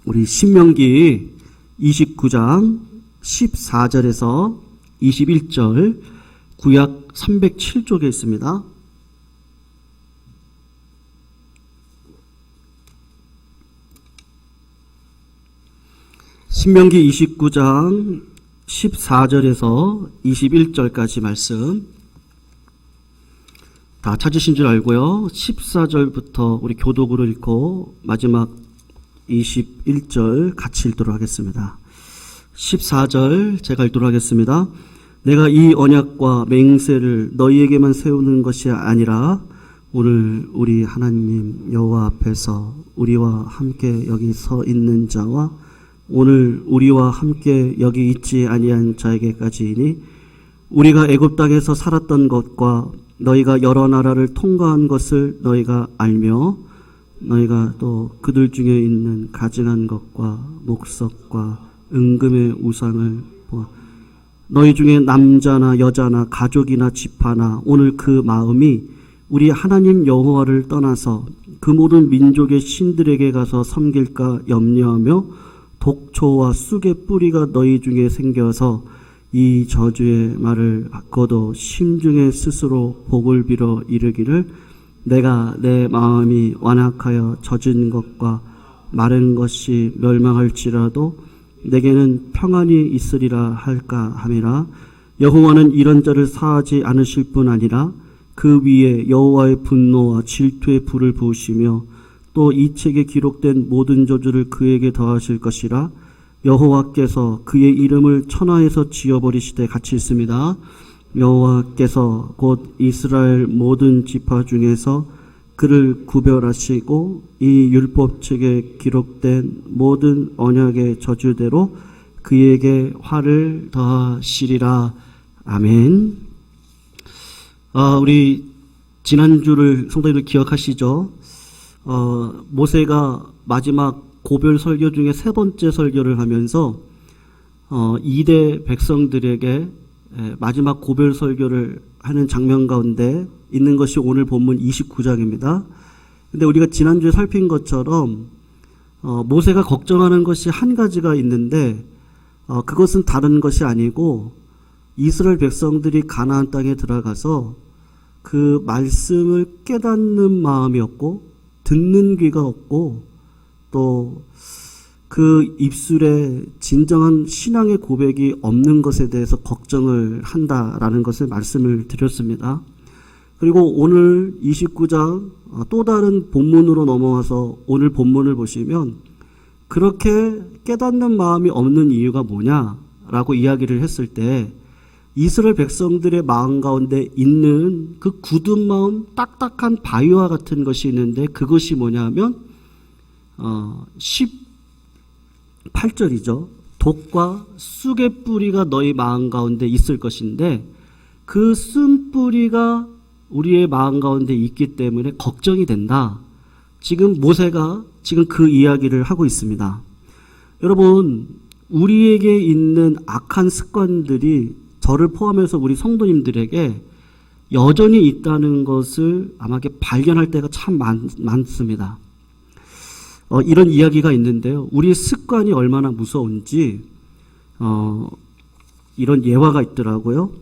우리 신명기 29장 14절에서 21절 구약 307쪽에 있습니다. 신명기 29장 14절에서 21절까지 말씀 다 찾으신 줄 알고요. 14절부터 우리 교독으로 읽고 마지막 21절 같이 읽도록 하겠습니다. 14절 제가 읽도록 하겠습니다. 내가 이 언약과 맹세를 너희에게만 세우는 것이 아니라 오늘 우리 하나님 여호와 앞에서 우리와 함께 여기 서 있는 자와 오늘 우리와 함께 여기 있지 아니한 자에게까지이니 우리가 애굽 땅에서 살았던 것과 너희가 여러 나라를 통과한 것을 너희가 알며 너희가 또 그들 중에 있는 가증한 것과 목석과 은금의 우상을 보아 너희 중에 남자나 여자나 가족이나 지파나 오늘 그 마음이 우리 하나님 여호와를 떠나서 그 모든 민족의 신들에게 가서 섬길까 염려하며 독초와 쑥의 뿌리가 너희 중에 생겨서 이 저주의 말을 바꿔도 심중에 스스로 복을 빌어 이르기를 내가 내 마음이 완악하여 젖은 것과 마른 것이 멸망할지라도 내게는 평안이 있으리라 할까 함이라. 여호와는 이런 자를 사하지 않으실 뿐 아니라 그 위에 여호와의 분노와 질투의 불을 부으시며 또 이 책에 기록된 모든 저주를 그에게 더하실 것이라. 여호와께서 그의 이름을 천하에서 지어버리시되 같이 있습니다. 여호와께서 곧 이스라엘 모든 지파 중에서 그를 구별하시고 이 율법책에 기록된 모든 언약의 저주대로 그에게 화를 더하시리라. 아멘. 우리 지난주를 성도님들 기억하시죠? 모세가 마지막 고별 설교 중에 세 번째 설교를 하면서 2대 백성들에게 마지막 고별 설교를 하는 장면 가운데 있는 것이 오늘 본문 29장입니다. 근데 우리가 지난주에 살핀 것처럼 모세가 걱정하는 것이 한 가지가 있는데 그것은 다른 것이 아니고 이스라엘 백성들이 가나안 땅에 들어가서 그 말씀을 깨닫는 마음이 없고 듣는 귀가 없고 또 그 입술에 진정한 신앙의 고백이 없는 것에 대해서 걱정을 한다라는 것을 말씀을 드렸습니다. 그리고 오늘 29장 또 다른 본문으로 넘어와서 오늘 본문을 보시면 그렇게 깨닫는 마음이 없는 이유가 뭐냐라고 이야기를 했을 때 이스라엘 백성들의 마음 가운데 있는 그 굳은 마음, 딱딱한 바위와 같은 것이 있는데 그것이 뭐냐면 18절이죠. 독과 쑥의 뿌리가 너희 마음 가운데 있을 것인데 그 쓴뿌리가 우리의 마음 가운데 있기 때문에 걱정이 된다. 지금 모세가 지금 그 이야기를 하고 있습니다. 여러분, 우리에게 있는 악한 습관들이 저를 포함해서 우리 성도님들에게 여전히 있다는 것을 아마 발견할 때가 참 많습니다. 이런 이야기가 있는데요. 우리의 습관이 얼마나 무서운지 이런 예화가 있더라고요.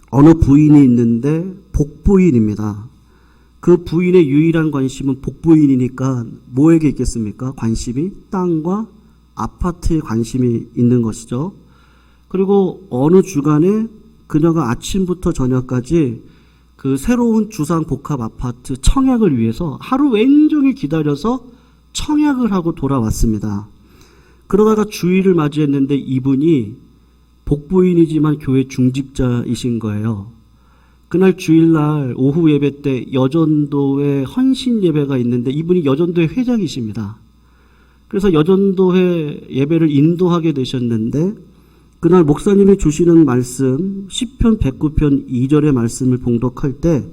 어느 부인이 있는데 복부인입니다. 그 부인의 유일한 관심은 복부인이니까 뭐에게 있겠습니까? 관심이 땅과 아파트에 관심이 있는 것이죠. 그리고 어느 주간에 그녀가 아침부터 저녁까지 그 새로운 주상 복합 아파트 청약을 위해서 하루 왼종일 기다려서 청약을 하고 돌아왔습니다. 그러다가 주일을 맞이했는데 이분이 복부인이지만 교회 중직자이신 거예요. 그날 주일날 오후 예배 때 여전도회 헌신 예배가 있는데 이분이 여전도회 회장이십니다. 그래서 여전도회 예배를 인도하게 되셨는데 그날 목사님이 주시는 말씀 시편 109편 2절의 말씀을 봉독할 때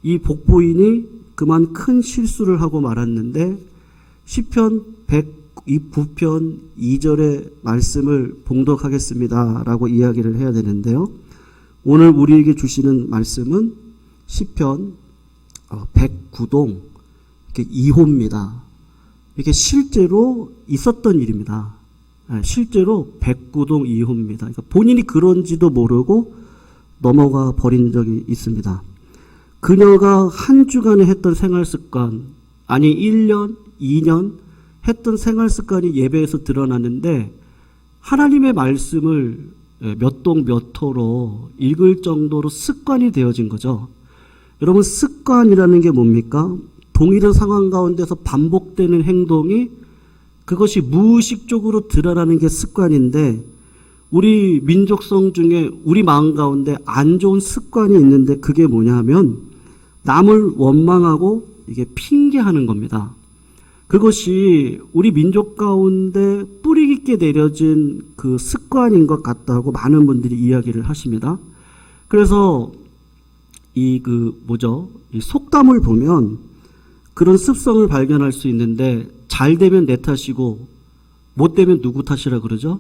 이 복부인이 그만 큰 실수를 하고 말았는데 시편 109편 2절의 말씀을 봉독하겠습니다 라고 이야기를 해야 되는데요. 오늘 우리에게 주시는 말씀은 시편 109동 2호입니다. 이게 실제로 있었던 일입니다. 실제로 백구동 이호입니다. 그러니까 본인이 그런지도 모르고 넘어가 버린 적이 있습니다. 그녀가 한 주간에 했던 생활 습관, 아니 1년, 2년 했던 생활 습관이 예배에서 드러났는데 하나님의 말씀을 몇 동 몇 호로 읽을 정도로 습관이 되어진 거죠. 여러분, 습관이라는 게 뭡니까? 동일한 상황 가운데서 반복되는 행동이 그것이 무의식적으로 드러나는 게 습관인데, 우리 민족성 중에 우리 마음 가운데 안 좋은 습관이 있는데 그게 뭐냐 하면 남을 원망하고 이게 핑계하는 겁니다. 그것이 우리 민족 가운데 뿌리 깊게 내려진 그 습관인 것 같다고 많은 분들이 이야기를 하십니다. 그래서 이 속담을 보면 그런 습성을 발견할 수 있는데, 잘 되면 내 탓이고 못 되면 누구 탓이라 그러죠?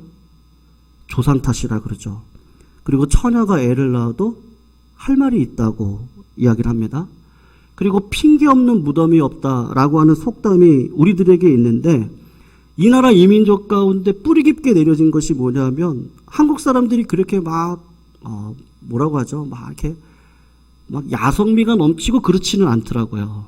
조상 탓이라 그러죠. 그리고 처녀가 애를 낳아도 할 말이 있다고 이야기를 합니다. 그리고 핑계 없는 무덤이 없다라고 하는 속담이 우리들에게 있는데, 이 나라 이민족 가운데 뿌리 깊게 내려진 것이 뭐냐면 한국 사람들이 그렇게 뭐라고 하죠? 이렇게 야성미가 넘치고 그렇지는 않더라고요.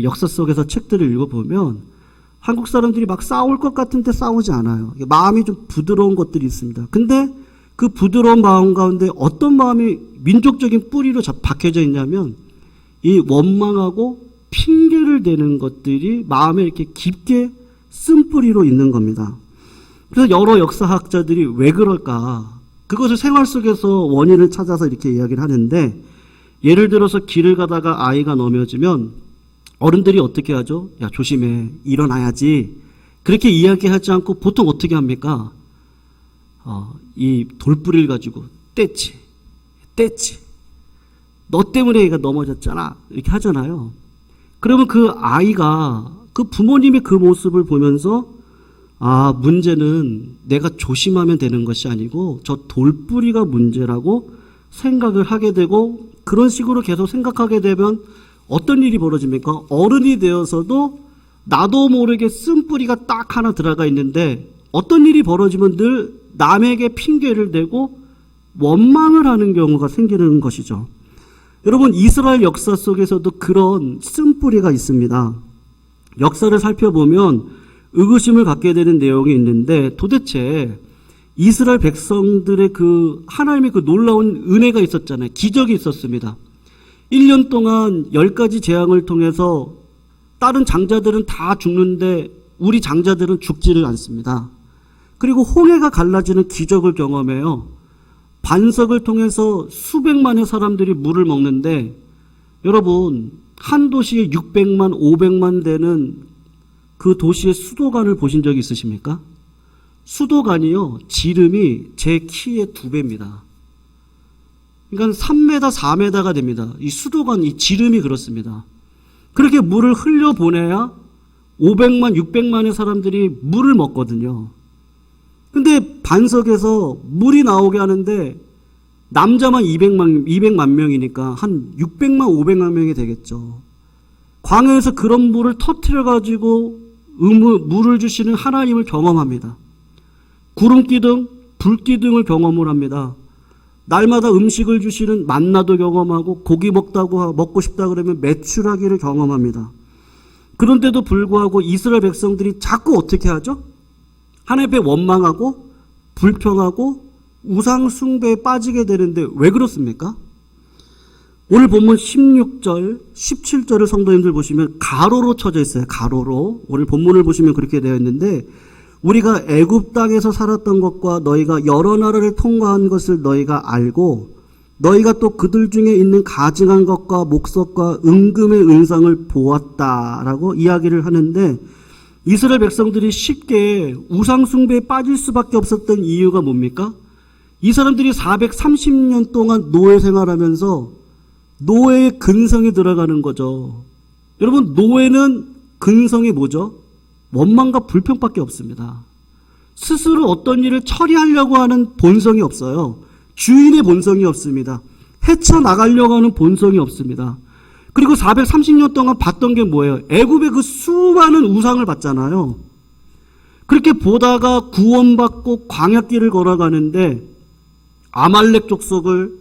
역사 속에서 책들을 읽어보면 한국 사람들이 막 싸울 것 같은데 싸우지 않아요. 마음이 좀 부드러운 것들이 있습니다. 근데 그 부드러운 마음 가운데 어떤 마음이 민족적인 뿌리로 박혀져 있냐면 이 원망하고 핑계를 대는 것들이 마음에 이렇게 깊게 쓴 뿌리로 있는 겁니다. 그래서 여러 역사학자들이 왜 그럴까? 그것을 생활 속에서 원인을 찾아서 이렇게 이야기를 하는데, 예를 들어서 길을 가다가 아이가 넘어지면 어른들이 어떻게 하죠? 야, 조심해. 일어나야지. 그렇게 이야기하지 않고 보통 어떻게 합니까? 이 돌뿌리를 가지고 떼치. 너 때문에 얘가 넘어졌잖아. 이렇게 하잖아요. 그러면 그 아이가 그 부모님의 그 모습을 보면서 문제는 내가 조심하면 되는 것이 아니고 저 돌뿌리가 문제라고 생각을 하게 되고, 그런 식으로 계속 생각하게 되면 어떤 일이 벌어집니까? 어른이 되어서도 나도 모르게 쓴뿌리가 딱 하나 들어가 있는데 어떤 일이 벌어지면 늘 남에게 핑계를 대고 원망을 하는 경우가 생기는 것이죠. 여러분, 이스라엘 역사 속에서도 그런 쓴뿌리가 있습니다. 역사를 살펴보면 의구심을 갖게 되는 내용이 있는데, 도대체 이스라엘 백성들의 하나님의 놀라운 은혜가 있었잖아요. 기적이 있었습니다. 1년 동안 10가지 재앙을 통해서 다른 장자들은 다 죽는데 우리 장자들은 죽지를 않습니다. 그리고 홍해가 갈라지는 기적을 경험해요. 반석을 통해서 수백만의 사람들이 물을 먹는데, 여러분, 한 도시에 600만, 500만 되는 그 도시의 수도관을 보신 적이 있으십니까? 수도관이요, 지름이 제 키의 2배입니다. 그러니까 3m, 4m가 됩니다. 이 수도관, 이 지름이 그렇습니다. 그렇게 물을 흘려보내야 500만, 600만의 사람들이 물을 먹거든요. 근데 반석에서 물이 나오게 하는데 남자만 200만 명이니까 한 600만, 500만 명이 되겠죠. 광야에서 그런 물을 터뜨려가지고 물을 주시는 하나님을 경험합니다. 구름기둥, 불기둥을 경험을 합니다. 날마다 음식을 주시는 만나도 경험하고, 고기 먹고 싶다 그러면 메추라기를 경험합니다. 그런데도 불구하고 이스라엘 백성들이 자꾸 어떻게 하죠? 하나님 앞에 원망하고 불평하고 우상 숭배에 빠지게 되는데 왜 그렇습니까? 오늘 본문 16절, 17절을 성도님들 보시면 가로로 쳐져 있어요. 가로로. 오늘 본문을 보시면 그렇게 되어 있는데, 우리가 애굽 땅에서 살았던 것과 너희가 여러 나라를 통과한 것을 너희가 알고, 너희가 또 그들 중에 있는 가증한 것과 목석과 은금의 은상을 보았다라고 이야기를 하는데, 이스라엘 백성들이 쉽게 우상 숭배에 빠질 수밖에 없었던 이유가 뭡니까? 이 사람들이 430년 동안 노예 생활하면서 노예의 근성이 들어가는 거죠. 여러분, 노예는 근성이 뭐죠? 원망과 불평밖에 없습니다. 스스로 어떤 일을 처리하려고 하는 본성이 없어요. 주인의 본성이 없습니다. 헤쳐나가려고 하는 본성이 없습니다. 그리고 430년 동안 봤던 게 뭐예요? 애굽의 그 수많은 우상을 봤잖아요. 그렇게 보다가 구원받고 광야길을 걸어가는데 아말렉 족속을,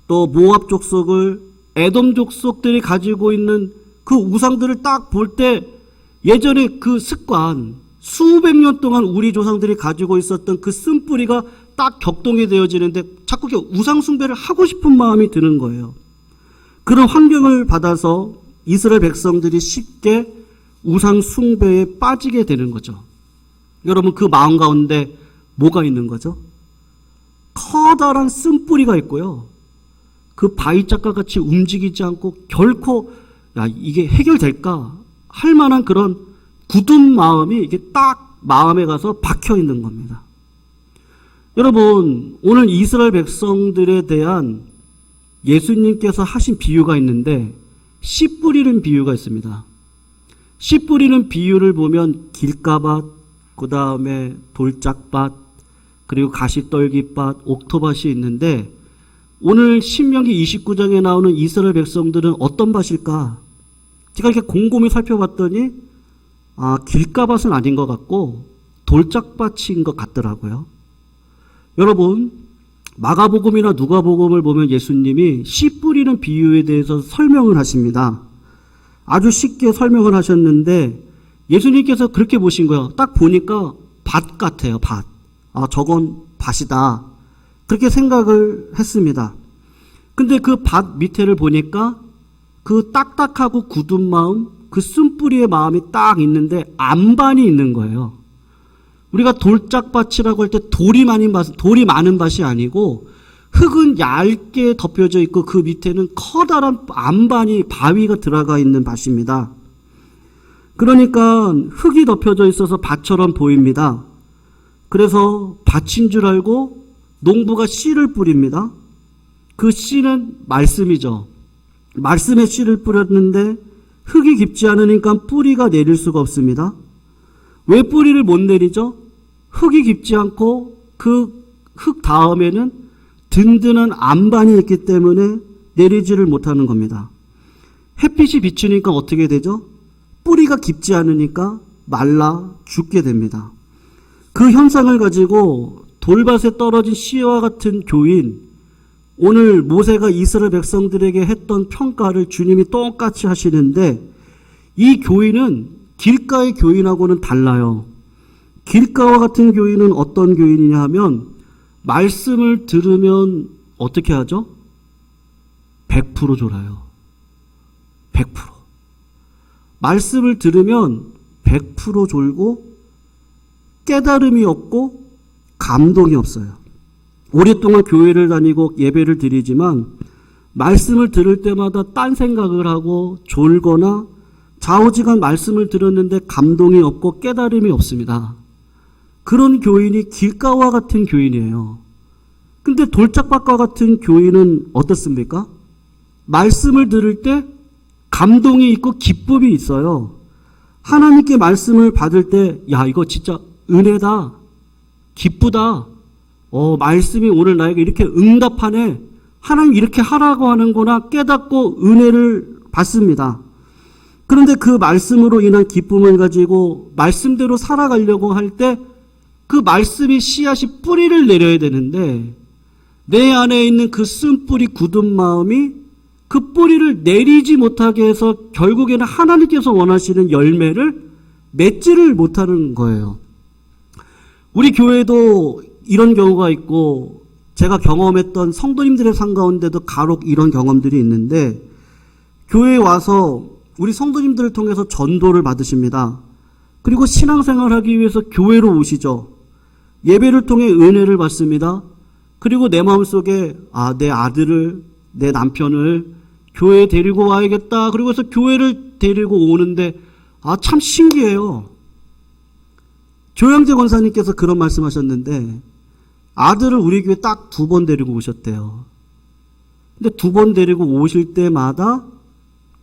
또 모압 족속을, 에돔 족속들이 가지고 있는 그 우상들을 딱 볼 때 예전에 그 습관, 수백 년 동안 우리 조상들이 가지고 있었던 그 쓴뿌리가 딱 격동이 되어지는데 자꾸 우상 숭배를 하고 싶은 마음이 드는 거예요. 그런 환경을 받아서 이스라엘 백성들이 쉽게 우상 숭배에 빠지게 되는 거죠. 여러분, 그 마음 가운데 뭐가 있는 거죠? 커다란 쓴뿌리가 있고요. 그 바위짝과 같이 움직이지 않고 결코 이게 해결될까 할 만한 그런 굳은 마음이 이게 딱 마음에 가서 박혀 있는 겁니다. 여러분, 오늘 이스라엘 백성들에 대한 예수님께서 하신 비유가 있는데 씨 뿌리는 비유가 있습니다. 씨 뿌리는 비유를 보면 길가밭, 그 다음에 돌짝밭, 그리고 가시떨기밭, 옥토밭이 있는데 오늘 신명기 29장에 나오는 이스라엘 백성들은 어떤 밭일까? 제가 이렇게 곰곰이 살펴봤더니 길가밭은 아닌 것 같고 돌짝밭인 것 같더라고요. 여러분, 마가복음이나 누가복음을 보면 예수님이 씨 뿌리는 비유에 대해서 설명을 하십니다. 아주 쉽게 설명을 하셨는데 예수님께서 그렇게 보신 거예요. 딱 보니까 밭 같아요. 밭. 저건 밭이다. 그렇게 생각을 했습니다. 근데 그 밭 밑에를 보니까 그 딱딱하고 굳은 마음, 그 쓴뿌리의 마음이 딱 있는데 안반이 있는 거예요. 우리가 돌짝밭이라고 할 때 돌이 많은 밭이 아니고 흙은 얇게 덮여져 있고 그 밑에는 커다란 안반이, 바위가 들어가 있는 밭입니다. 그러니까 흙이 덮여져 있어서 밭처럼 보입니다. 그래서 밭인 줄 알고 농부가 씨를 뿌립니다. 그 씨는 말씀이죠. 말씀의 씨를 뿌렸는데 흙이 깊지 않으니까 뿌리가 내릴 수가 없습니다. 왜 뿌리를 못 내리죠? 흙이 깊지 않고 그 흙 다음에는 든든한 안반이 있기 때문에 내리지를 못하는 겁니다. 햇빛이 비추니까 어떻게 되죠? 뿌리가 깊지 않으니까 말라 죽게 됩니다. 그 현상을 가지고 돌밭에 떨어진 씨와 같은 교인, 오늘 모세가 이스라엘 백성들에게 했던 평가를 주님이 똑같이 하시는데 이 교인은 길가의 교인하고는 달라요. 길가와 같은 교인은 어떤 교인이냐 하면 말씀을 들으면 어떻게 하죠? 100% 졸아요. 100%. 말씀을 들으면 100% 졸고 깨달음이 없고 감동이 없어요. 오랫동안 교회를 다니고 예배를 드리지만 말씀을 들을 때마다 딴 생각을 하고 졸거나 좌우지간 말씀을 들었는데 감동이 없고 깨달음이 없습니다. 그런 교인이 길가와 같은 교인이에요. 근데 돌짝밭과 같은 교인은 어떻습니까? 말씀을 들을 때 감동이 있고 기쁨이 있어요. 하나님께 말씀을 받을 때 이거 진짜 은혜다. 기쁘다. 말씀이 오늘 나에게 이렇게 응답하네. 하나님 이렇게 하라고 하는구나 깨닫고 은혜를 받습니다. 그런데 그 말씀으로 인한 기쁨을 가지고 말씀대로 살아가려고 할 때 그 말씀이 씨앗이 뿌리를 내려야 되는데 내 안에 있는 그 쓴뿌리 굳은 마음이 그 뿌리를 내리지 못하게 해서 결국에는 하나님께서 원하시는 열매를 맺지를 못하는 거예요. 우리 교회도 이런 경우가 있고 제가 경험했던 성도님들의 삶 가운데도 간혹 이런 경험들이 있는데 교회에 와서 우리 성도님들을 통해서 전도를 받으십니다. 그리고 신앙생활을 하기 위해서 교회로 오시죠. 예배를 통해 은혜를 받습니다. 그리고 내 마음속에 내 아들을, 내 남편을 교회에 데리고 와야겠다. 그리고 해서 교회를 데리고 오는데 참 신기해요. 조영재 권사님께서 그런 말씀하셨는데 아들을 우리 교회 딱 2번 데리고 오셨대요. 근데 2번 데리고 오실 때마다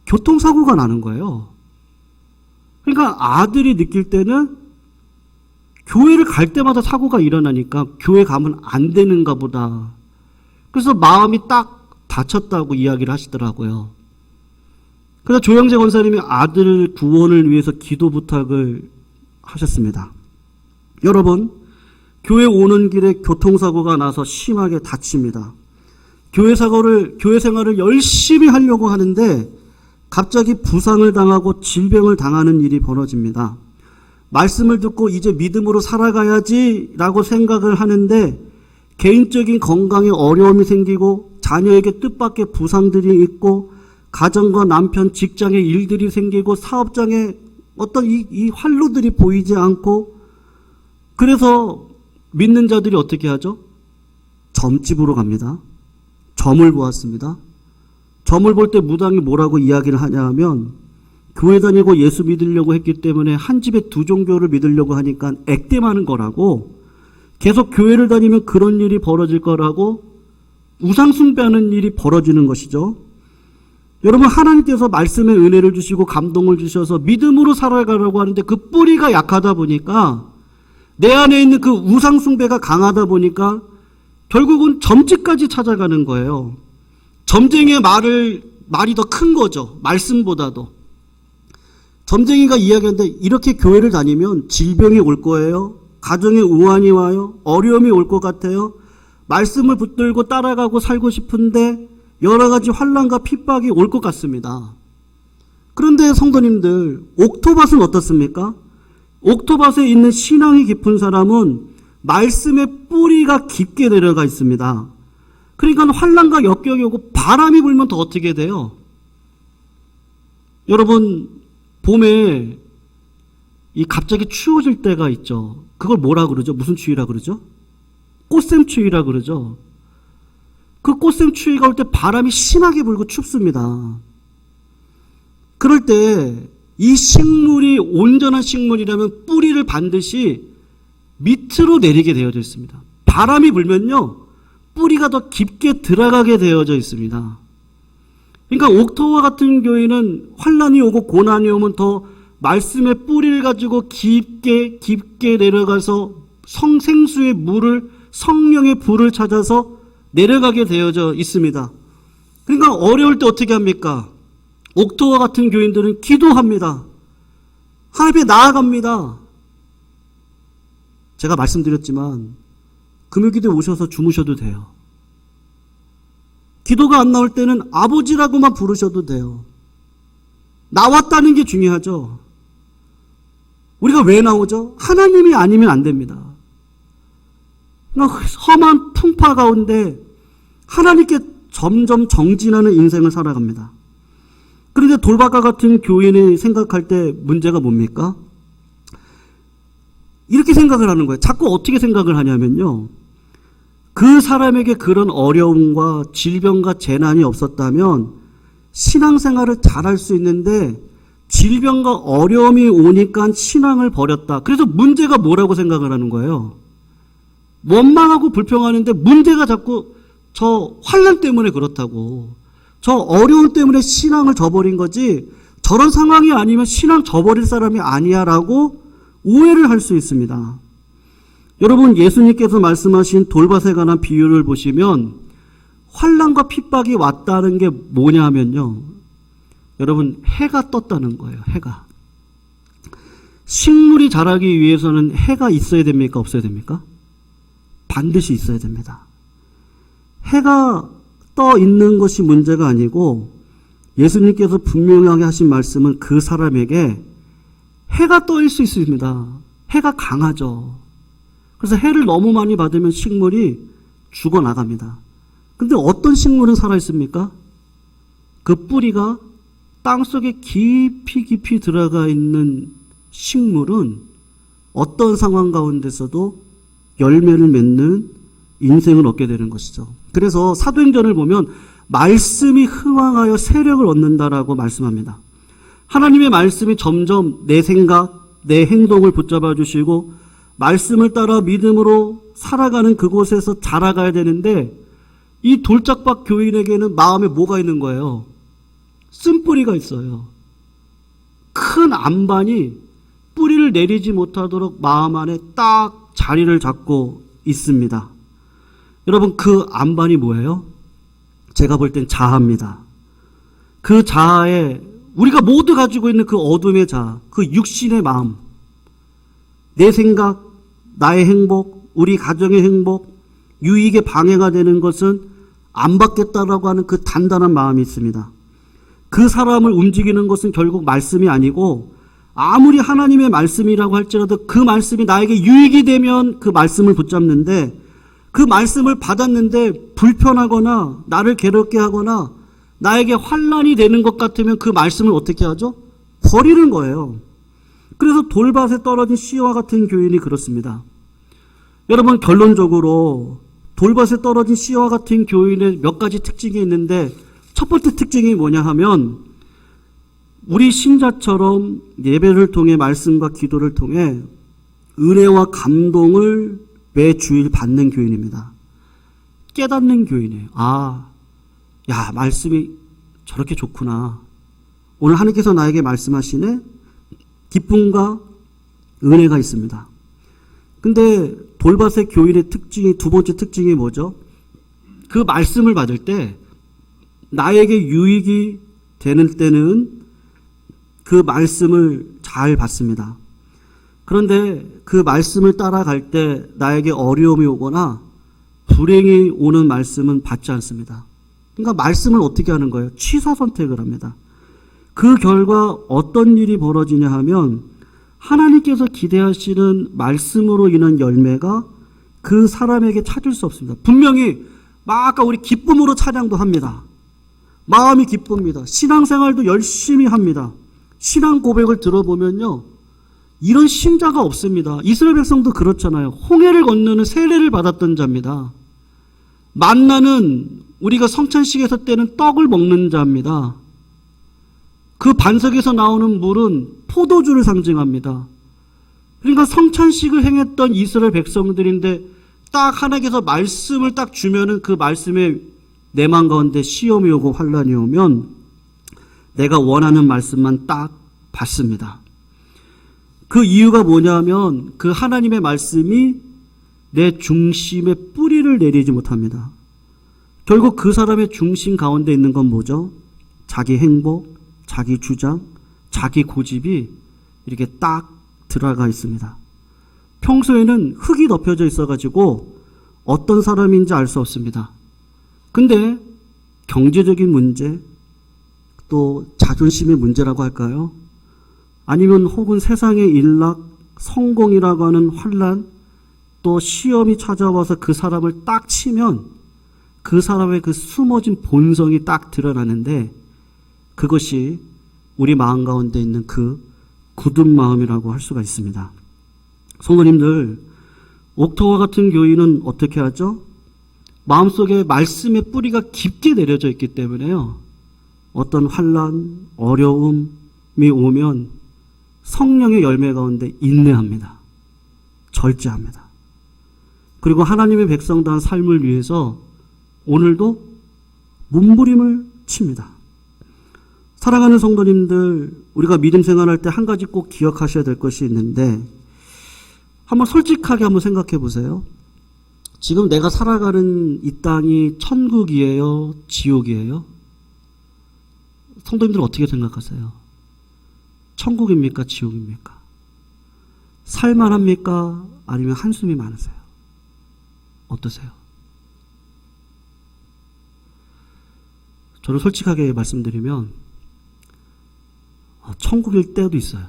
교통사고가 나는 거예요. 그러니까 아들이 느낄 때는 교회를 갈 때마다 사고가 일어나니까 교회 가면 안 되는가 보다. 그래서 마음이 딱 다쳤다고 이야기를 하시더라고요. 그래서 조영재 권사님이 아들 구원을 위해서 기도 부탁을 하셨습니다. 여러분, 교회 오는 길에 교통사고가 나서 심하게 다칩니다. 교회 생활을 열심히 하려고 하는데 갑자기 부상을 당하고 질병을 당하는 일이 벌어집니다. 말씀을 듣고 이제 믿음으로 살아가야지 라고 생각을 하는데 개인적인 건강에 어려움이 생기고 자녀에게 뜻밖의 부상들이 있고 가정과 남편, 직장에 일들이 생기고 사업장에 어떤 이 활로들이 보이지 않고 그래서 믿는 자들이 어떻게 하죠? 점집으로 갑니다. 점을 보았습니다. 점을 볼 때 무당이 뭐라고 이야기를 하냐 하면 교회 다니고 예수 믿으려고 했기 때문에 한 집에 두 종교를 믿으려고 하니까 액땜하는 거라고 계속 교회를 다니면 그런 일이 벌어질 거라고 우상 숭배하는 일이 벌어지는 것이죠. 여러분, 하나님께서 말씀의 은혜를 주시고 감동을 주셔서 믿음으로 살아가라고 하는데 그 뿌리가 약하다 보니까 내 안에 있는 그 우상 숭배가 강하다 보니까 결국은 점집까지 찾아가는 거예요. 점쟁이의 말이 더 큰 거죠. 말씀보다도. 점쟁이가 이야기하는데 이렇게 교회를 다니면 질병이 올 거예요. 가정에 우환이 와요. 어려움이 올 것 같아요. 말씀을 붙들고 따라가고 살고 싶은데 여러 가지 환난과 핍박이 올 것 같습니다. 그런데 성도님들, 옥토밭은 어떻습니까? 옥토밭에 있는 신앙이 깊은 사람은 말씀의 뿌리가 깊게 내려가 있습니다. 그러니까 환난과 역경이 오고 바람이 불면 더 어떻게 돼요? 여러분, 봄에 이 갑자기 추워질 때가 있죠. 그걸 뭐라 그러죠? 무슨 추위라 그러죠? 꽃샘추위라 그러죠. 그 꽃샘추위가 올 때 바람이 심하게 불고 춥습니다. 그럴 때 이 식물이 온전한 식물이라면 뿌리를 반드시 밑으로 내리게 되어져 있습니다. 바람이 불면요, 뿌리가 더 깊게 들어가게 되어져 있습니다. 그러니까 옥토와 같은 교회는 환난이 오고 고난이 오면 더 말씀의 뿌리를 가지고 깊게 내려가서 생수의 물을, 성령의 불을 찾아서 내려가게 되어져 있습니다. 그러니까 어려울 때 어떻게 합니까? 옥토와 같은 교인들은 기도합니다. 하나님 앞에 나아갑니다. 제가 말씀드렸지만 금요기도에 오셔서 주무셔도 돼요. 기도가 안 나올 때는 아버지라고만 부르셔도 돼요. 나왔다는 게 중요하죠. 우리가 왜 나오죠? 하나님이 아니면 안 됩니다. 험한 풍파 가운데 하나님께 점점 정진하는 인생을 살아갑니다. 그런데 돌박과 같은 교인이 생각할 때 문제가 뭡니까? 이렇게 생각을 하는 거예요. 자꾸 어떻게 생각을 하냐면요, 그 사람에게 그런 어려움과 질병과 재난이 없었다면 신앙생활을 잘할 수 있는데 질병과 어려움이 오니까 신앙을 버렸다. 그래서 문제가 뭐라고 생각을 하는 거예요? 원망하고 불평하는데 문제가 자꾸 저 환난 때문에 그렇다고, 저 어려움 때문에 신앙을 저버린 거지 저런 상황이 아니면 신앙 저버릴 사람이 아니야 라고 오해를 할 수 있습니다. 여러분, 예수님께서 말씀하신 돌밭에 관한 비유를 보시면 환난과 핍박이 왔다는 게 뭐냐 하면요, 여러분, 해가 떴다는 거예요. 해가. 식물이 자라기 위해서는 해가 있어야 됩니까? 없어야 됩니까? 반드시 있어야 됩니다. 해가 떠 있는 것이 문제가 아니고 예수님께서 분명하게 하신 말씀은 그 사람에게 해가 떠일 수 있습니다. 해가 강하죠. 그래서 해를 너무 많이 받으면 식물이 죽어나갑니다. 근데 어떤 식물은 살아있습니까? 그 뿌리가 땅속에 깊이 들어가 있는 식물은 어떤 상황 가운데서도 열매를 맺는 인생을 얻게 되는 것이죠. 그래서 사도행전을 보면 말씀이 흥왕하여 세력을 얻는다라고 말씀합니다. 하나님의 말씀이 점점 내 생각, 내 행동을 붙잡아 주시고 말씀을 따라 믿음으로 살아가는 그곳에서 자라가야 되는데 이 돌짝밭 교인에게는 마음에 뭐가 있는 거예요? 쓴뿌리가 있어요. 큰 안반이 뿌리를 내리지 못하도록 마음 안에 딱 자리를 잡고 있습니다. 여러분, 그 안반이 뭐예요? 제가 볼 땐 자아입니다. 그 자아에 우리가 모두 가지고 있는 그 어둠의 자, 그 육신의 마음, 내 생각, 나의 행복, 우리 가정의 행복, 유익에 방해가 되는 것은 안 받겠다라고 하는 그 단단한 마음이 있습니다. 그 사람을 움직이는 것은 결국 말씀이 아니고 아무리 하나님의 말씀이라고 할지라도 그 말씀이 나에게 유익이 되면 그 말씀을 붙잡는데 그 말씀을 받았는데 불편하거나 나를 괴롭게 하거나 나에게 환난이 되는 것 같으면 그 말씀을 어떻게 하죠? 버리는 거예요. 그래서 돌밭에 떨어진 씨와 같은 교인이 그렇습니다. 여러분, 결론적으로 돌밭에 떨어진 씨와 같은 교인의 몇 가지 특징이 있는데 첫 번째 특징이 뭐냐 하면 우리 신자처럼 예배를 통해 말씀과 기도를 통해 은혜와 감동을 매 주일 받는 교인입니다. 깨닫는 교인이에요. 야, 말씀이 저렇게 좋구나. 오늘 하나님께서 나에게 말씀하시네. 기쁨과 은혜가 있습니다. 근데 돌밭의 교인의 특징이, 두 번째 특징이 뭐죠? 그 말씀을 받을 때 나에게 유익이 되는 때는 그 말씀을 잘 받습니다. 그런데 그 말씀을 따라갈 때 나에게 어려움이 오거나 불행이 오는 말씀은 받지 않습니다. 그러니까 말씀을 어떻게 하는 거예요? 취사 선택을 합니다. 그 결과 어떤 일이 벌어지냐 하면 하나님께서 기대하시는 말씀으로 인한 열매가 그 사람에게 찾을 수 없습니다. 분명히 아까 우리 기쁨으로 찬양도 합니다. 마음이 기쁩니다. 신앙생활도 열심히 합니다. 신앙 고백을 들어보면요, 이런 신자가 없습니다. 이스라엘 백성도 그렇잖아요. 홍해를 건너는 세례를 받았던 자입니다. 만나는 우리가 성찬식에서 떼는 떡을 먹는 자입니다. 그 반석에서 나오는 물은 포도주를 상징합니다. 그러니까 성찬식을 행했던 이스라엘 백성들인데 딱 하나님께서 말씀을 딱 주면은 그 말씀에 내 마음 가운데 시험이 오고 환난이 오면 내가 원하는 말씀만 딱 받습니다. 그 이유가 뭐냐면 그 하나님의 말씀이 내 중심에 뿌리를 내리지 못합니다. 결국 그 사람의 중심 가운데 있는 건 뭐죠? 자기 행복, 자기 주장, 자기 고집이 이렇게 딱 들어가 있습니다. 평소에는 흙이 덮여져 있어가지고 어떤 사람인지 알 수 없습니다. 근데 경제적인 문제, 또 자존심의 문제라고 할까요? 아니면 혹은 세상의 일락, 성공이라고 하는 환난, 또 시험이 찾아와서 그 사람을 딱 치면 그 사람의 그 숨어진 본성이 딱 드러나는데 그것이 우리 마음 가운데 있는 그 굳은 마음이라고 할 수가 있습니다. 성도님들, 옥토와 같은 교인은 어떻게 하죠? 마음속에 말씀의 뿌리가 깊게 내려져 있기 때문에요. 어떤 환난, 어려움이 오면 성령의 열매 가운데 인내합니다. 절제합니다. 그리고 하나님의 백성다운 삶을 위해서 오늘도 몸부림을 칩니다. 사랑하는 성도님들, 우리가 믿음 생활할 때 한 가지 꼭 기억하셔야 될 것이 있는데 한번 솔직하게 한번 생각해 보세요. 지금 내가 살아가는 이 땅이 천국이에요? 지옥이에요? 성도님들 어떻게 생각하세요? 천국입니까? 지옥입니까? 살만합니까? 아니면 한숨이 많으세요? 어떠세요? 저는 솔직하게 말씀드리면 천국일 때도 있어요.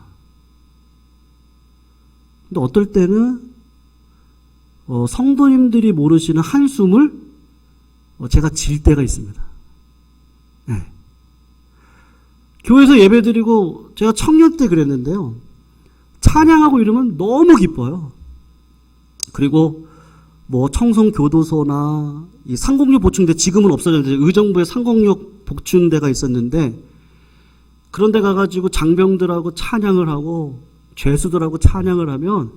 근데 어떨 때는 성도님들이 모르시는 한숨을 제가 질 때가 있습니다. 네. 교회에서 예배드리고 제가 청년 때 그랬는데요. 찬양하고 이러면 너무 기뻐요. 그리고 청송교도소나 이 상공역 보충대, 지금은 없어졌는데 의정부에 상공역 보충대가 있었는데 그런 데 가가지고 장병들하고 찬양을 하고 죄수들하고 찬양을 하면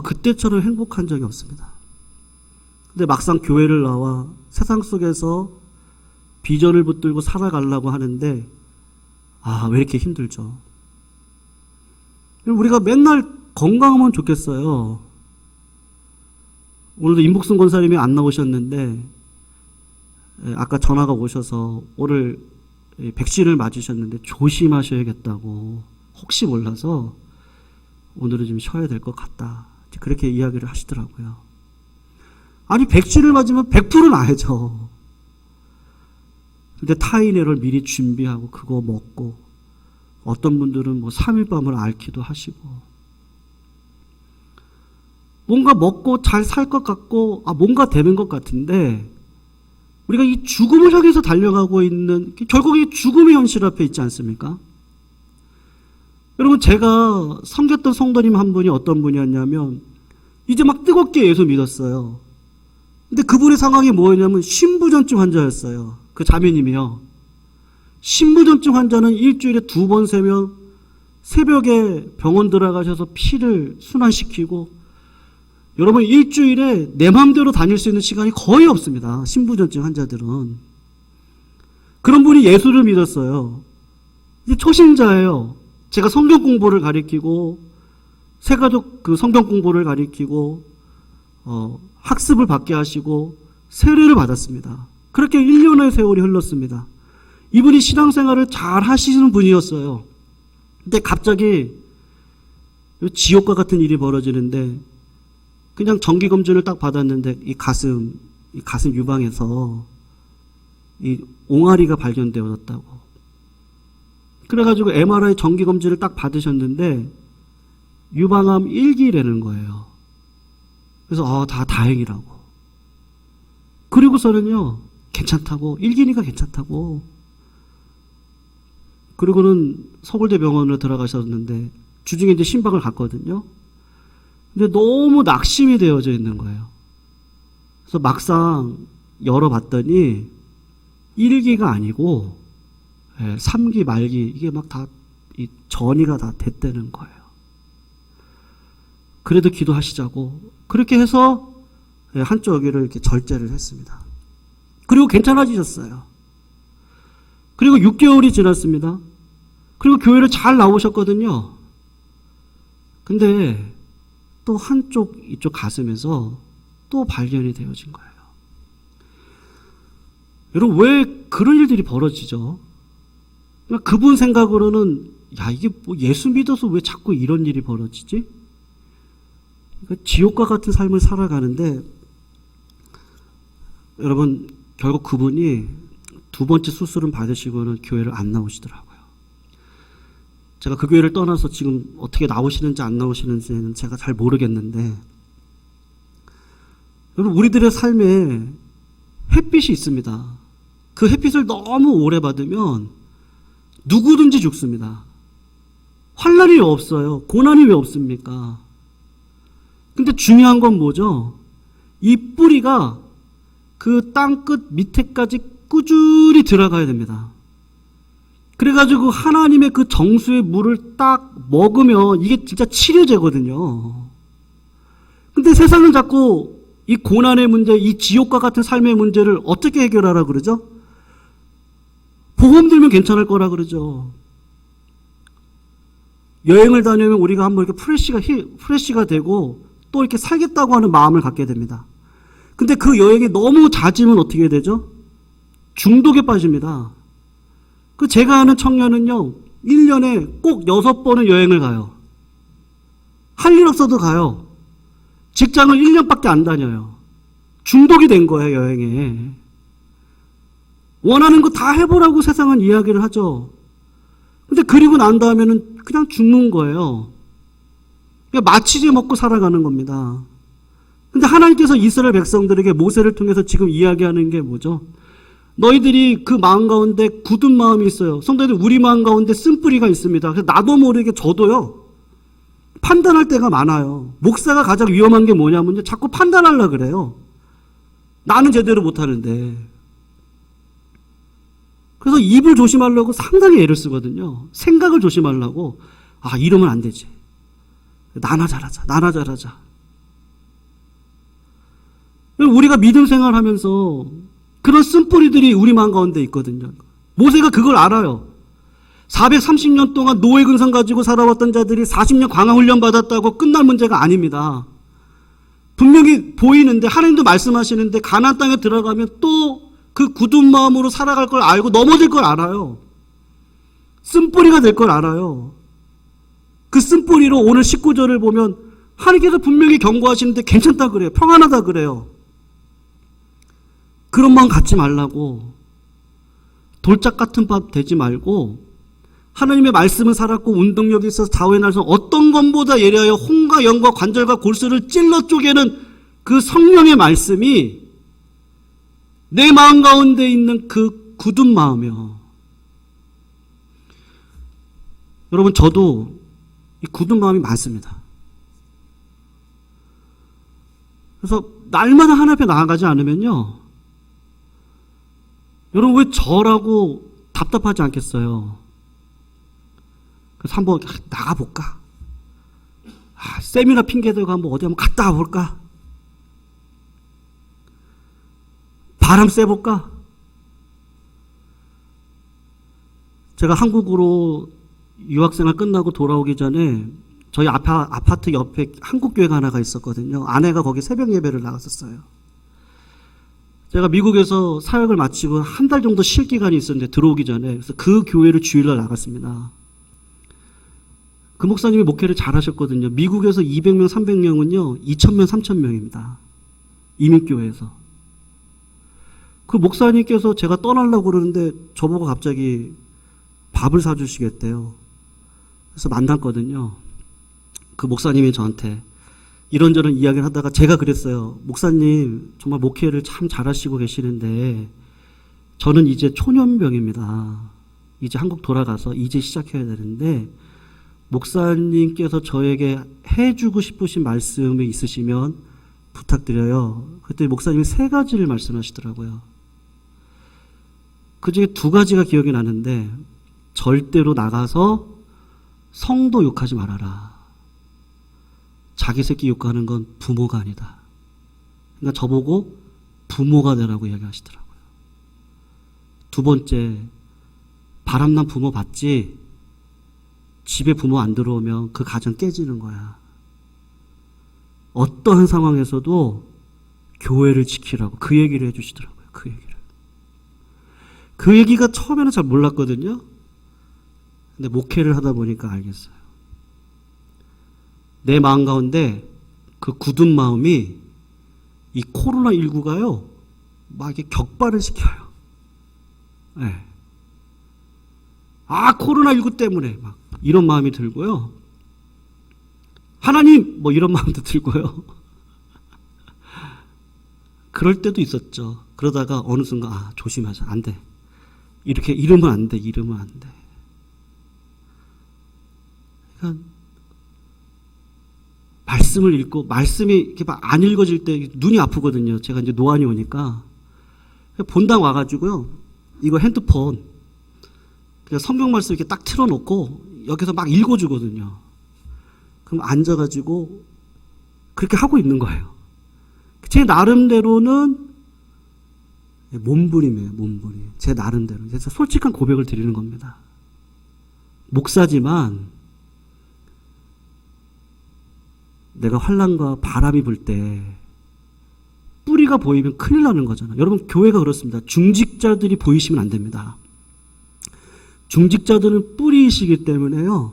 그때처럼 행복한 적이 없습니다. 근데 막상 교회를 나와 세상 속에서 비전을 붙들고 살아가려고 하는데 왜 이렇게 힘들죠? 우리가 맨날 건강하면 좋겠어요. 오늘도 임복순 권사님이 안 나오셨는데 아까 전화가 오셔서 오늘 백신을 맞으셨는데 조심하셔야겠다고 혹시 몰라서 오늘은 좀 쉬어야 될 것 같다. 그렇게 이야기를 하시더라고요. 아니 백신을 맞으면 100% 나야죠. 근데 타이레놀 미리 준비하고 그거 먹고 어떤 분들은 뭐 3일 밤을 앓기도 하시고 뭔가 먹고 잘 살 것 같고 뭔가 되는 것 같은데 우리가 이 죽음을 향해서 달려가고 있는 결국 이 죽음의 현실 앞에 있지 않습니까? 여러분 제가 섬겼던 성도님 한 분이 어떤 분이었냐면 이제 막 뜨겁게 예수 믿었어요. 근데 그분의 상황이 뭐였냐면 신부전증 환자였어요. 그 자매님이요. 신부전증 환자는 일주일에 2번 세면 새벽에 병원 들어가셔서 피를 순환시키고 여러분 일주일에 내 마음대로 다닐 수 있는 시간이 거의 없습니다. 신부전증 환자들은. 그런 분이 예수를 믿었어요. 이제 초신자예요. 제가 성경 공부를 가리키고 새가족 그 성경 공부를 가리키고 학습을 받게 하시고 세례를 받았습니다. 그렇게 1년의 세월이 흘렀습니다. 이분이 신앙생활을 잘 하시는 분이었어요. 근데 갑자기 지옥과 같은 일이 벌어지는데 그냥 정기검진을 딱 받았는데 이 가슴 유방에서 이 옹알이가 발견되었다고. 그래가지고 MRI 정기검진을 딱 받으셨는데 유방암 1기라는 거예요. 그래서 다 다행이라고. 그리고서는요 괜찮다고 1기니까 괜찮다고. 그리고는 서울대 병원으로 들어가셨는데 주중에 이제 심박을 갔거든요. 근데 너무 낙심이 되어져 있는 거예요. 그래서 막상 열어봤더니 1기가 아니고 3기 말기 이게 막 다 전이가 다 됐다는 거예요. 그래도 기도하시자고 그렇게 해서 한쪽 여기를 이렇게 절제를 했습니다. 그리고 괜찮아지셨어요. 그리고 6개월이 지났습니다. 그리고 교회를 잘 나오셨거든요. 근데 또 이쪽 가슴에서 또 발견이 되어진 거예요. 여러분 왜 그런 일들이 벌어지죠? 그분 생각으로는 이게 뭐 예수 믿어서 왜 자꾸 이런 일이 벌어지지? 그러니까 지옥과 같은 삶을 살아가는데 여러분 결국 그분이 2번째 수술은 받으시고는 교회를 안 나오시더라고요. 제가 그 교회를 떠나서 지금 어떻게 나오시는지 안 나오시는지는 제가 잘 모르겠는데 여러분 우리들의 삶에 햇빛이 있습니다. 그 햇빛을 너무 오래 받으면 누구든지 죽습니다. 환난이 왜 없어요? 고난이 왜 없습니까? 근데 중요한 건 뭐죠? 이 뿌리가 그 땅끝 밑에까지 꾸준히 들어가야 됩니다. 그래가지고 하나님의 그 정수의 물을 딱 먹으면 이게 진짜 치료제거든요. 근데 세상은 자꾸 이 고난의 문제, 이 지옥과 같은 삶의 문제를 어떻게 해결하라 그러죠? 보험 들면 괜찮을 거라 그러죠. 여행을 다니면 우리가 한번 이렇게 프레시가 되고 또 이렇게 살겠다고 하는 마음을 갖게 됩니다. 근데 그 여행이 너무 잦으면 어떻게 되죠? 중독에 빠집니다. 제가 아는 청년은요, 1년에 꼭 6번은 여행을 가요. 할 일 없어도 가요. 직장을 1년밖에 안 다녀요. 중독이 된 거예요, 여행에. 원하는 거 다 해보라고 세상은 이야기를 하죠. 근데 그리고 난 다음에는 그냥 죽는 거예요. 그러니까 마취제 먹고 살아가는 겁니다. 근데 하나님께서 이스라엘 백성들에게 모세를 통해서 지금 이야기하는 게 뭐죠? 너희들이 그 마음 가운데 굳은 마음이 있어요. 성도들 우리 마음 가운데 쓴뿌리가 있습니다. 그래서 나도 모르게 저도요. 판단할 때가 많아요. 목사가 가장 위험한 게 뭐냐면요. 자꾸 판단하려고 그래요. 나는 제대로 못하는데. 그래서 입을 조심하려고 상당히 애를 쓰거든요. 생각을 조심하려고. 이러면 안 되지. 나나 잘하자. 우리가 믿음 생활하면서 그런 쓴뿌리들이 우리 마음 가운데 있거든요. 모세가 그걸 알아요. 430년 동안 노예 근성 가지고 살아왔던 자들이 40년 광야훈련 받았다고 끝날 문제가 아닙니다. 분명히 보이는데 하나님도 말씀하시는데 가나안 땅에 들어가면 또 그 굳은 마음으로 살아갈 걸 알고 넘어질 걸 알아요. 쓴뿌리가 될 걸 알아요. 그 쓴뿌리로 오늘 19절을 보면 하나님께서 분명히 경고하시는데 괜찮다 그래요. 평안하다 그래요. 그런 마음 갖지 말라고. 돌짝 같은 밥 되지 말고 하나님의 말씀은 살았고 운동력이 있어서 좌우에 날서 어떤 것보다 예리하여 혼과 영과 관절과 골수를 찔러 쪼개는 그 성령의 말씀이 내 마음 가운데 있는 그 굳은 마음이요. 여러분, 저도 이 굳은 마음이 많습니다. 그래서 날마다 하나님 앞에 나아가지 않으면요, 여러분, 왜 저라고 답답하지 않겠어요? 그래서 한번 나가볼까? 세미나 핑계대고 한번 어디 한번 갔다 와볼까? 바람 쐬볼까? 제가 한국으로 유학생활 끝나고 돌아오기 전에 저희 아파트 옆에 한국교회가 하나가 있었거든요. 아내가 거기 새벽 예배를 나갔었어요. 제가 미국에서 사역을 마치고 한 달 정도 쉴 기간이 있었는데 들어오기 전에 그래서 그 교회를 주일날 나갔습니다. 그 목사님이 목회를 잘 하셨거든요. 미국에서 200명, 300명은요, 2,000명, 3,000명입니다. 이민교회에서. 그 목사님께서 제가 떠나려고 그러는데 저보고 갑자기 밥을 사주시겠대요. 그래서 만났거든요. 그 목사님이 저한테 이런저런 이야기를 하다가 제가 그랬어요. 목사님, 정말 목회를 참 잘하시고 계시는데 저는 이제 초년병입니다. 이제 한국 돌아가서 이제 시작해야 되는데 목사님께서 저에게 해주고 싶으신 말씀이 있으시면 부탁드려요. 그때 목사님이 3가지를 말씀하시더라고요. 그 중에 2가지가 기억이 나는데 절대로 나가서 성도 욕하지 말아라. 자기 새끼 욕하는 건 부모가 아니다. 그러니까 저보고 부모가 되라고 이야기하시더라고요. 2번째, 바람난 부모 봤지? 집에 부모 안 들어오면 그 가정 깨지는 거야. 어떠한 상황에서도 교회를 지키라고 그 얘기를 해주시더라고요. 그 얘기를. 그 얘기가 처음에는 잘 몰랐거든요. 근데 목회를 하다 보니까 알겠어요. 내 마음 가운데 그 굳은 마음이 이 코로나19가요, 막 이렇게 격발을 시켜요. 네. 코로나19 때문에 막 이런 마음이 들고요. 하나님, 뭐 이런 마음도 들고요. 그럴 때도 있었죠. 그러다가 어느 순간, 조심하자. 안 돼. 이렇게 이러면 안 돼. 이러면 안 돼. 그러니까 말씀을 읽고 말씀이 이렇게 막 안 읽어질 때 눈이 아프거든요. 제가 이제 노안이 오니까 본당 와가지고요, 이거 핸드폰 그냥 성경 말씀 이렇게 딱 틀어놓고 여기서 막 읽어주거든요. 그럼 앉아가지고 그렇게 하고 있는 거예요. 제 나름대로는 몸부림이에요. 몸부림. 제 나름대로. 그래서 솔직한 고백을 드리는 겁니다. 목사지만 내가 환난과 바람이 불 때 뿌리가 보이면 큰일 나는 거잖아요. 여러분, 교회가 그렇습니다. 중직자들이 보이시면 안 됩니다. 중직자들은 뿌리이시기 때문에요,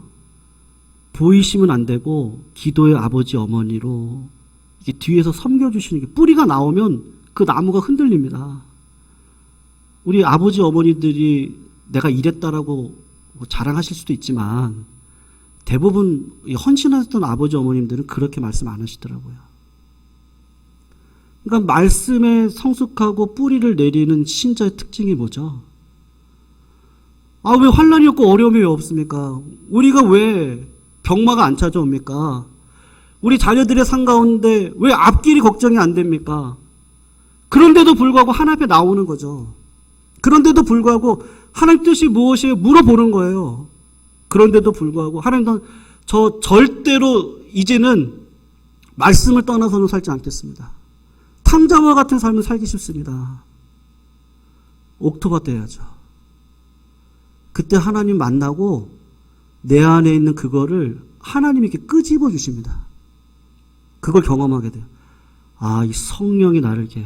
보이시면 안 되고 기도의 아버지 어머니로 이게 뒤에서 섬겨주시는 게, 뿌리가 나오면 그 나무가 흔들립니다. 우리 아버지 어머니들이 내가 이랬다라고 자랑하실 수도 있지만 대부분 헌신하셨던 아버지 어머님들은 그렇게 말씀 안 하시더라고요. 그러니까 말씀에 성숙하고 뿌리를 내리는 신자의 특징이 뭐죠? 왜 환난이 없고 어려움이 왜 없습니까? 우리가 왜 병마가 안 찾아옵니까? 우리 자녀들의 삶 가운데 왜 앞길이 걱정이 안 됩니까? 그런데도 불구하고 하나님 앞에 나오는 거죠. 그런데도 불구하고 하나님 뜻이 무엇이에요? 물어보는 거예요. 그런데도 불구하고 하나님, 저 절대로 이제는 말씀을 떠나서는 살지 않겠습니다. 탕자와 같은 삶을 살기 싫습니다. 옥토바 돼야죠. 그때 하나님 만나고 내 안에 있는 그거를 하나님이 이렇게 끄집어 주십니다. 그걸 경험하게 돼요. 이 성령이 나를 이렇게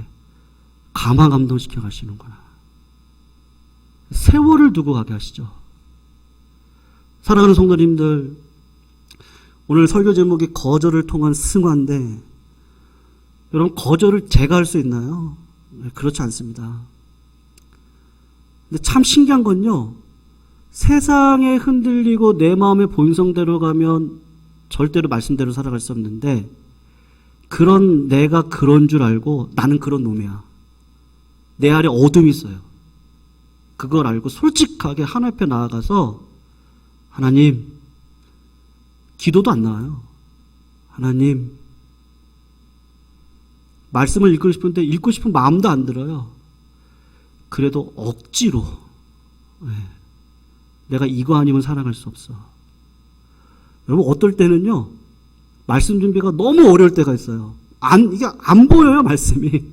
감화 감동시켜 가시는구나. 세월을 두고 가게 하시죠. 사랑하는 성도님들, 오늘 설교 제목이 거절을 통한 승화인데, 여러분, 거절을 제가 할 수 있나요? 그렇지 않습니다. 근데 참 신기한 건요, 세상에 흔들리고 내 마음의 본성대로 가면 절대로 말씀대로 살아갈 수 없는데, 그런 내가 그런 줄 알고 나는 그런 놈이야. 내 안에 어둠이 있어요. 그걸 알고 솔직하게 하나님 앞에 나아가서 하나님, 기도도 안 나와요. 하나님, 말씀을 읽고 싶은데 읽고 싶은 마음도 안 들어요. 그래도 억지로 내가 이거 아니면 살아갈 수 없어. 여러분, 어떨 때는요, 말씀 준비가 너무 어려울 때가 있어요. 이게 안 보여요, 말씀이.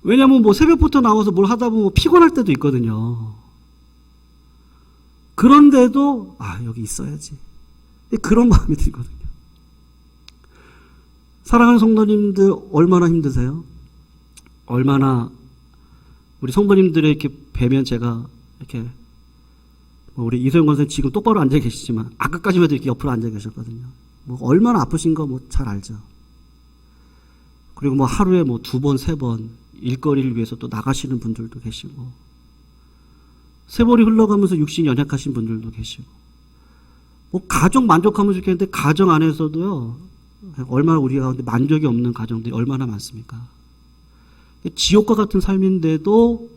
왜냐면 새벽부터 나와서 뭘 하다 보면 피곤할 때도 있거든요. 그런데도, 여기 있어야지. 그런 마음이 들거든요. 사랑하는 성도님들, 얼마나 힘드세요? 얼마나, 우리 성도님들의 이렇게 뵈면 제가 이렇게, 우리 이소영 권사님 지금 똑바로 앉아 계시지만, 아까까지만 해도 이렇게 옆으로 앉아 계셨거든요. 얼마나 아프신 거 잘 알죠. 그리고 하루에 2번, 3번 일거리를 위해서 또 나가시는 분들도 계시고, 세월이 흘러가면서 육신이 연약하신 분들도 계시고, 가정 만족하면 좋겠는데 가정 안에서도요, 얼마나 우리 가운데 만족이 없는 가정들이 얼마나 많습니까? 지옥과 같은 삶인데도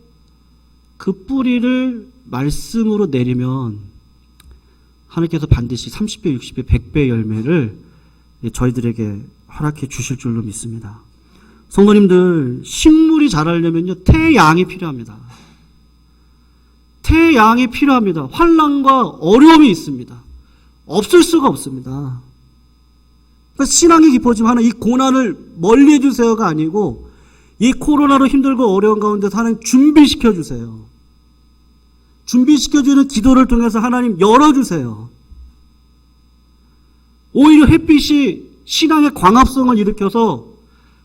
그 뿌리를 말씀으로 내리면 하나님께서 반드시 30배, 60배, 100배의 열매를 저희들에게 허락해 주실 줄로 믿습니다. 성도님들, 식물이 자라려면요, 태양이 필요합니다. 태양이 필요합니다. 환난과 어려움이 있습니다. 없을 수가 없습니다. 그러니까 신앙이 깊어지면 하나님 이 고난을 멀리 해주세요가 아니고, 이 코로나로 힘들고 어려운 가운데서 하나님 준비시켜주세요. 준비시켜주는 기도를 통해서 하나님 열어주세요. 오히려 햇빛이 신앙의 광합성을 일으켜서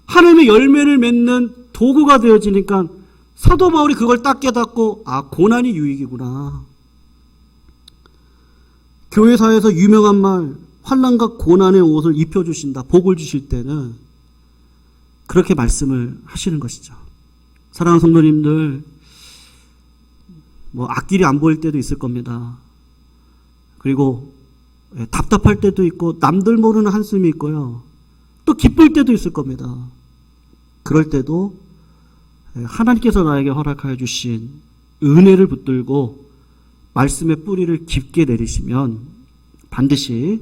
하나님의 열매를 맺는 도구가 되어지니까 사도 바울이 그걸 딱 깨닫고, 고난이 유익이구나. 교회사에서 유명한 말, 환난과 고난의 옷을 입혀주신다, 복을 주실 때는 그렇게 말씀을 하시는 것이죠. 사랑하는 성도님들, 앞길이 안 보일 때도 있을 겁니다. 그리고 답답할 때도 있고, 남들 모르는 한숨이 있고요. 또 기쁠 때도 있을 겁니다. 그럴 때도 하나님께서 나에게 허락하여 주신 은혜를 붙들고 말씀의 뿌리를 깊게 내리시면 반드시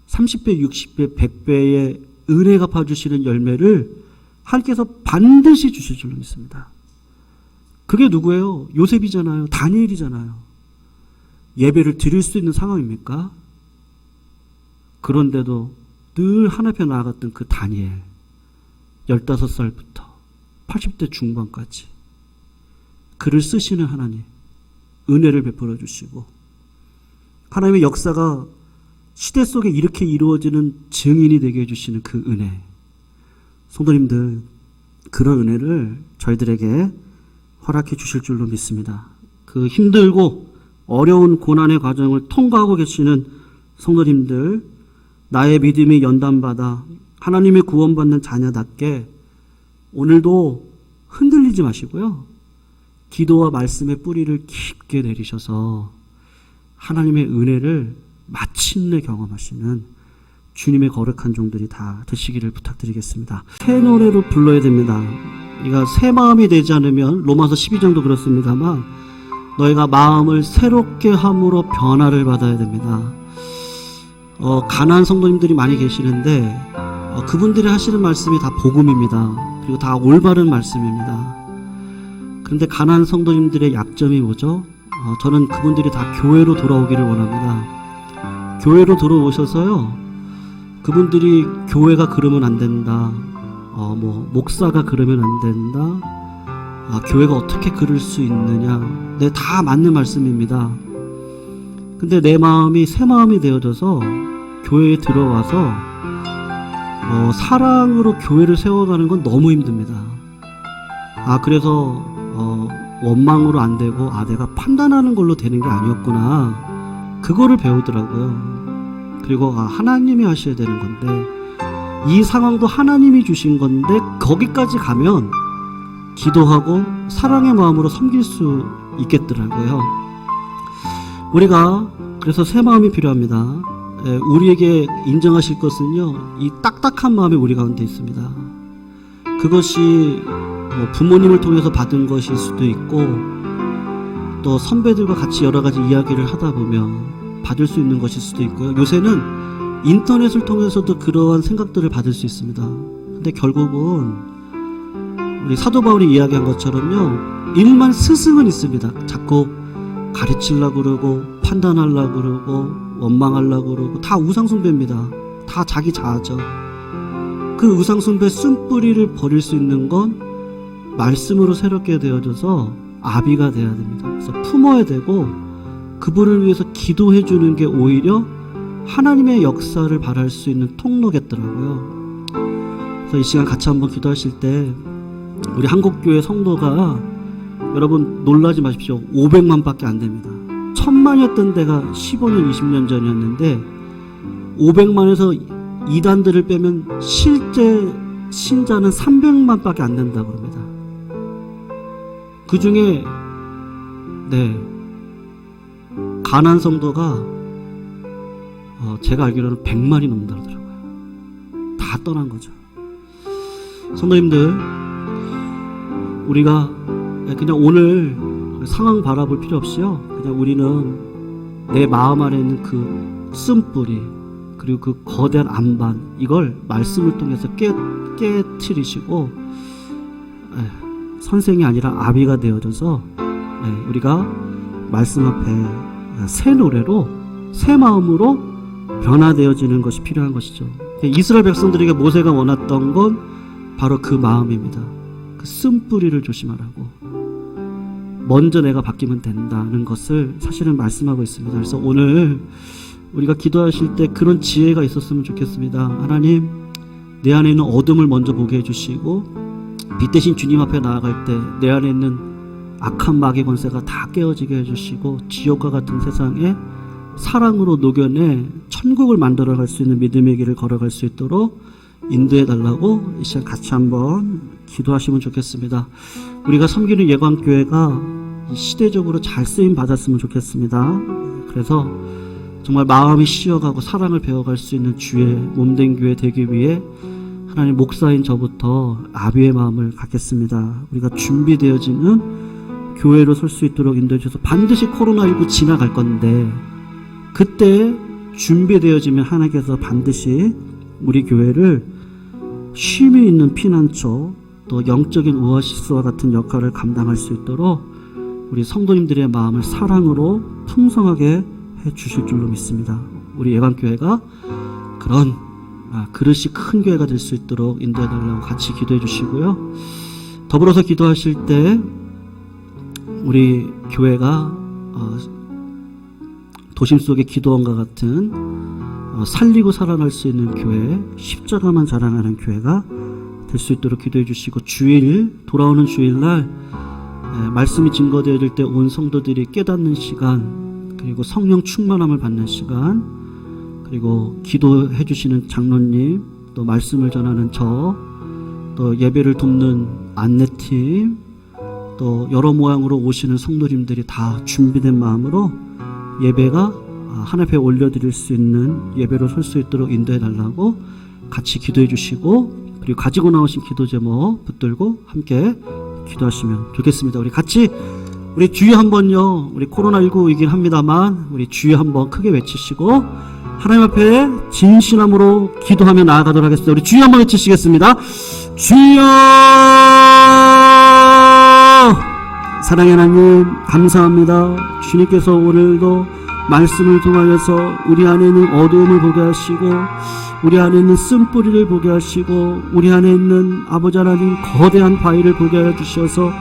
30배, 60배, 100배의 은혜가 갚아주시는 열매를 하나님께서 반드시 주실 줄로 믿습니다. 그게 누구예요? 요셉이잖아요. 다니엘이잖아요. 예배를 드릴 수 있는 상황입니까? 그런데도 늘 하나님 앞에 나아갔던 그 다니엘, 15살부터 80대 중반까지 그를 쓰시는 하나님, 은혜를 베풀어 주시고, 하나님의 역사가 시대 속에 이렇게 이루어지는 증인이 되게 해주시는 그 은혜. 성도님들, 그런 은혜를 저희들에게 허락해 주실 줄로 믿습니다. 그 힘들고 어려운 고난의 과정을 통과하고 계시는 성도님들, 나의 믿음이 연단받아 하나님의 구원받는 자녀답게 오늘도 흔들리지 마시고요, 기도와 말씀의 뿌리를 깊게 내리셔서 하나님의 은혜를 마침내 경험하시는 주님의 거룩한 종들이 다 되시기를 부탁드리겠습니다. 새 노래로 불러야 됩니다. 이가 새 마음이 되지 않으면, 로마서 12장도 그렇습니다만, 너희가 마음을 새롭게 함으로 변화를 받아야 됩니다. 가난한 성도님들이 많이 계시는데 그분들이 하시는 말씀이 다 복음입니다. 그리고 다 올바른 말씀입니다. 그런데 가난한 성도님들의 약점이 뭐죠? 저는 그분들이 다 교회로 돌아오기를 원합니다. 교회로 돌아오셔서요, 그분들이 교회가 그러면 안 된다, 목사가 그러면 안 된다, 교회가 어떻게 그럴 수 있느냐, 네, 다 맞는 말씀입니다. 근데 내 마음이 새 마음이 되어져서 교회에 들어와서 사랑으로 교회를 세워가는 건 너무 힘듭니다. 그래서 원망으로 안 되고 내가 판단하는 걸로 되는 게 아니었구나, 그거를 배우더라고요. 그리고 하나님이 하셔야 되는 건데, 이 상황도 하나님이 주신 건데 거기까지 가면 기도하고 사랑의 마음으로 섬길 수 있겠더라고요. 우리가 그래서 새 마음이 필요합니다. 우리에게 인정하실 것은요, 이 딱딱한 마음이 우리 가운데 있습니다. 그것이 부모님을 통해서 받은 것일 수도 있고, 또 선배들과 같이 여러 가지 이야기를 하다 보면 받을 수 있는 것일 수도 있고요. 요새는 인터넷을 통해서도 그러한 생각들을 받을 수 있습니다. 근데 결국은 우리 사도 바울이 이야기한 것처럼요, 일만 스승은 있습니다. 자꾸 가르치려고 그러고 판단하려고 그러고 원망하려고 그러고, 다 우상숭배입니다. 다 자기 자아죠. 그 우상숭배 쓴뿌리를 버릴 수 있는 건 말씀으로 새롭게 되어져서 아비가 돼야 됩니다. 그래서 품어야 되고, 그분을 위해서 기도해 주는 게 오히려 하나님의 역사를 바랄 수 있는 통로겠더라고요. 그래서 이 시간 같이 한번 기도하실 때, 우리 한국교회 성도가, 여러분 놀라지 마십시오. 500만 밖에 안 됩니다. 1000만이었던 데가 15년 20년 전이었는데, 500만에서 이단들을 빼면 실제 신자는 300만 밖에 안 된다고 합니다. 그 중에 가난 성도가 제가 알기로는 100만이 넘는다 그러더라고요. 다 떠난 거죠. 성도님들, 우리가 그냥 오늘 상황 바라볼 필요 없이요, 그냥 우리는 내 마음 안에 있는 그 쓴뿌리, 그리고 그 거대한 안반, 이걸 말씀을 통해서 깨트리시고 선생이 아니라 아비가 되어져서 우리가 말씀 앞에 새 노래로, 새 마음으로 변화되어지는 것이 필요한 것이죠. 이스라엘 백성들에게 모세가 원했던 건 바로 그 마음입니다. 그 쓴뿌리를 조심하라고, 먼저 내가 바뀌면 된다는 것을 사실은 말씀하고 있습니다. 그래서 오늘 우리가 기도하실 때 그런 지혜가 있었으면 좋겠습니다. 하나님, 내 안에 있는 어둠을 먼저 보게 해주시고, 빛 대신 주님 앞에 나아갈 때 내 안에 있는 악한 마귀 권세가 다 깨어지게 해주시고, 지옥과 같은 세상에 사랑으로 녹여내 천국을 만들어갈 수 있는 믿음의 길을 걸어갈 수 있도록 인도해달라고 이 시간 같이 한번 기도하시면 좋겠습니다. 우리가 섬기는 예광교회가 시대적으로 잘 쓰임 받았으면 좋겠습니다. 그래서 정말 마음이 쉬어가고 사랑을 배워갈 수 있는 주의 몸된 교회 되기 위해 하나님, 목사인 저부터 아비의 마음을 갖겠습니다. 우리가 준비되어지는 교회로 설 수 있도록 인도해 주셔서, 반드시 코로나19 지나갈 건데 그때 준비되어지면 하나님께서 반드시 우리 교회를 쉼이 있는 피난처, 또 영적인 오아시스와 같은 역할을 감당할 수 있도록 우리 성도님들의 마음을 사랑으로 풍성하게 해 주실 줄로 믿습니다. 우리 예관교회가 그런 그릇이 큰 교회가 될 수 있도록 인도해 달라고 같이 기도해 주시고요. 더불어서 기도하실 때 우리 교회가 도심 속의 기도원과 같은 살리고 살아날 수 있는 교회, 십자가만 자랑하는 교회가 될 수 있도록 기도해 주시고, 돌아오는 주일날 말씀이 증거되어질 때 온 성도들이 깨닫는 시간, 그리고 성령 충만함을 받는 시간, 그리고 기도해 주시는 장로님, 또 말씀을 전하는 또 예배를 돕는 안내팀, 또 여러 모양으로 오시는 성도님들이 다 준비된 마음으로 예배가 하나님 앞에 올려드릴 수 있는 예배로 설 수 있도록 인도해 달라고 같이 기도해 주시고, 그리고 가지고 나오신 기도 제목 붙들고 함께 기도하시면 좋겠습니다. 우리 같이 우리 주여 한번요, 우리 코로나19이긴 합니다만 우리 주여 한번 크게 외치시고 하나님 앞에 진실함으로 기도하며 나아가도록 하겠습니다. 우리 주여 한번 외치시겠습니다. 주여! 사랑의 하나님, 감사합니다. 주님께서 오늘도 말씀을 통하여서 우리 안에 있는 어두움을 보게 하시고, 우리 안에 있는 쓴뿌리를 보게 하시고, 우리 안에 있는 아버지 하나님 거대한 바위를 보게 하여 주셔서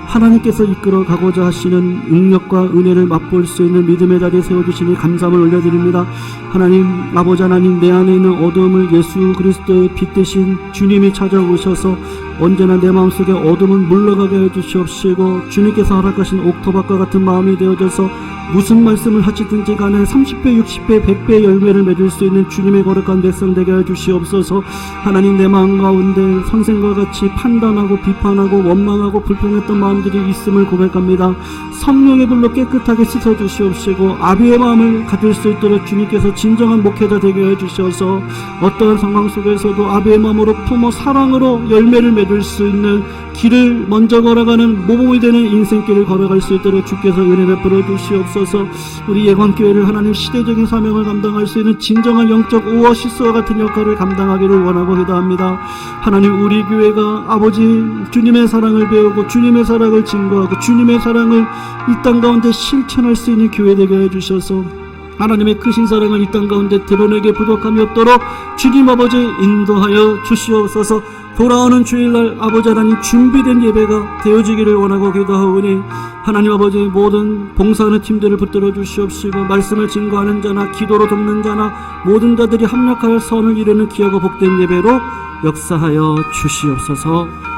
하나님께서 이끌어 가고자 하시는 능력과 은혜를 맛볼 수 있는 믿음의 자리에 세워주시니 감사함을 올려드립니다. 하나님, 아버지 하나님, 내 안에 있는 어둠을 예수 그리스도의 빛 대신 주님이 찾아오셔서 언제나 내 마음속에 어둠은 물러가게 해주시옵시고, 주님께서 허락하신 옥토밭과 같은 마음이 되어져서 무슨 말씀을 하시든지 간에 30배, 60배, 100배 열매를 맺을 수 있는 주님의 거룩한 백성 되게 해 주시옵소서. 하나님, 내 마음 가운데 선생과 같이 판단하고 비판하고 원망하고 불평했던 마음들이 있음을 고백합니다. 성령의 불로 깨끗하게 씻어 주시옵시고 아비의 마음을 가질 수 있도록 주님께서 진정한 목회자 되게 해 주셔서 어떠한 상황 속에서도 아비의 마음으로 품어 사랑으로 열매를 맺을 수 있는 길을 먼저 걸어가는 모범이 되는 인생길을 걸어갈 수 있도록 주께서 은혜 베풀어 주시옵소서. 우리 예관교회를 하나님 시대적인 사명을 감당할 수 있는 진정한 영적 오아시스와 같은 역할을 감당하기를 원하고 기도합니다. 하나님, 우리 교회가 아버지 주님의 사랑을 배우고 주님의 사랑을 증거하고 주님의 사랑을 이 땅 가운데 실천할 수 있는 교회 되게 해주셔서 하나님의 크신 사랑을 이 땅 가운데 드러내게 부족함이 없도록 주님 아버지 인도하여 주시옵소서. 돌아오는 주일날 아버지 하나님 준비된 예배가 되어지기를 원하고 기도하오니 하나님 아버지 모든 봉사하는 팀들을 붙들어 주시옵시고 말씀을 증거하는 자나 기도로 돕는 자나 모든 자들이 합력하여 선을 이루는 귀하고 복된 예배로 역사하여 주시옵소서.